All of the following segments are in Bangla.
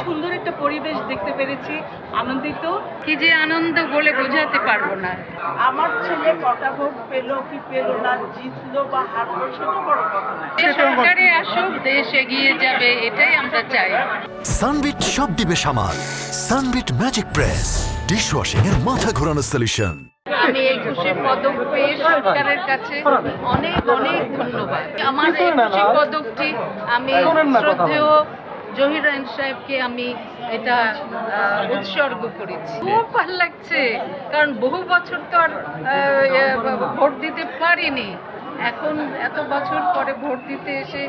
সুন্দর একটা পরিবেশ দেখতে পেরেছি, আনন্দিত। কি যে আনন্দ বলে বোঝাতে পারবো না। আমার ছেলে কটা ভোট পেলো কি পেলো না, জিতলো বা হারলো সেটা বড় কথা না। সরকারে আসুক, দেশ এগিয়ে যাবে, এটাই আমরা চাই। সানবিট সব দিবে সামাল। সানবিট ম্যাজিক প্রেস ডিশওয়াশিং এর মাথা ঘোরানো সলিউশন। আমি এই খুশি পদক পেয়ে সরকারের কাছে অনেক অনেক ধন্যবাদ। আমার এই খুশি পদকটি আমি শ্রদ্ধেয় জহির রায়হান সাহেবকে আমি এটা উৎসর্গ করেছি। খুব ভালো লাগছে, কারণ বহু বছর তো আর ভোট দিতে পারিনি। এখন এত বছর পরে ভোট দিতে এসে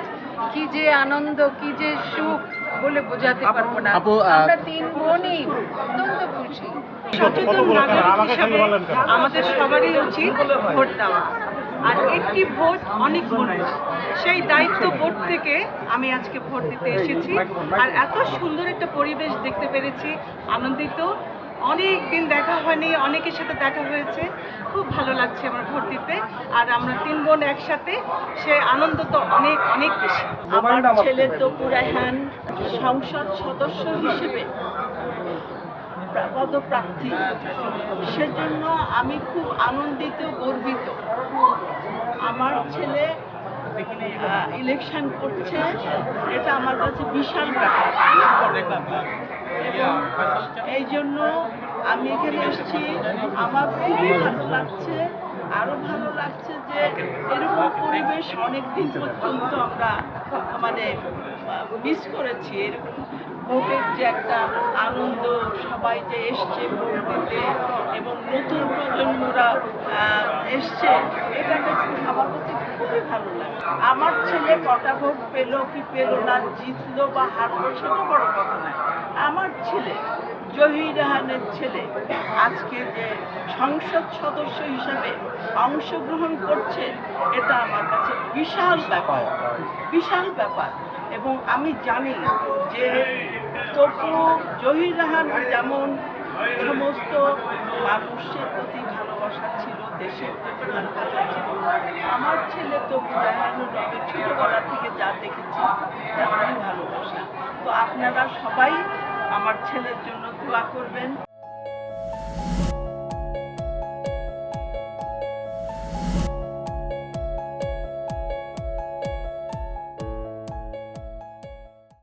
কি যে আনন্দ, কি যে সুখ বলে বোঝাতে পারবো না। আমরা 3 বোনই অত্যন্ত খুশি। সচেতন নাগরিক হিসেবে আমাদের সবারই উচিত ভোট দেওয়া, আর একটি ভোট অনেক মানুষ, সেই দায়িত্ব ভোট থেকে আমি আজকে ভোট দিতে এসেছি। আর এত সুন্দর একটা পরিবেশ দেখতে পেরেছি, আনন্দিত। অনেক দিন দেখা হয়নি, অনেকের সাথে দেখা হয়েছে, খুব ভালো লাগছে আমার ভোট দিতে। আর আমরা 3 বোন একসাথে, সে আনন্দ তো অনেক অনেক বেশি। আমার ছেলে তপু রায়হান সংসদ সদস্য হিসেবে পদপ্রার্থী, সেজন্য আমি খুব আনন্দিত, গর্বিত। আমার ছেলে ইলেকশন করছে, এটা আমার কাছে বিশাল ব্যাপার। এবং এই জন্য আমি এখানে এসেছি, আমার খুবই ভালো লাগছে। আরো ভালো লাগছে যে এরকম পরিবেশ অনেকদিন পর্যন্ত আমরা মিস করেছি। এরকম ভোটের যে একটা আনন্দ, সবাই যে এসছে ভোট দিতে এবং নতুন প্রজন্মরা এসছে, এটা আমার কাছে খুবই ভালো লাগে। আমার ছেলে কটা ভোট পেলো কি পেলো না, জিতলো বা হারলো সেটা বড় কথা নয়। আমার ছেলে জহির রায়হানের ছেলে আজকে যে সংসদ সদস্য হিসাবে অংশগ্রহণ করছে, এটা আমার কাছে বিশাল ব্যাপার, বিশাল ব্যাপার। এবং আমি জানি যে তপু, জহির রায়হান যেমন সমস্ত মানুষের প্রতি ভালোবাসা ছিল, দেশের প্রতি ভালোবাসা ছিল, আমার ছেলে তপু রায়হানের আমি ছোটবেলা থেকে যা দেখেছি তেমনই ভালোবাসা। তো আপনারা সবাই আমার ছেলের জন্য দোয়া করবেন।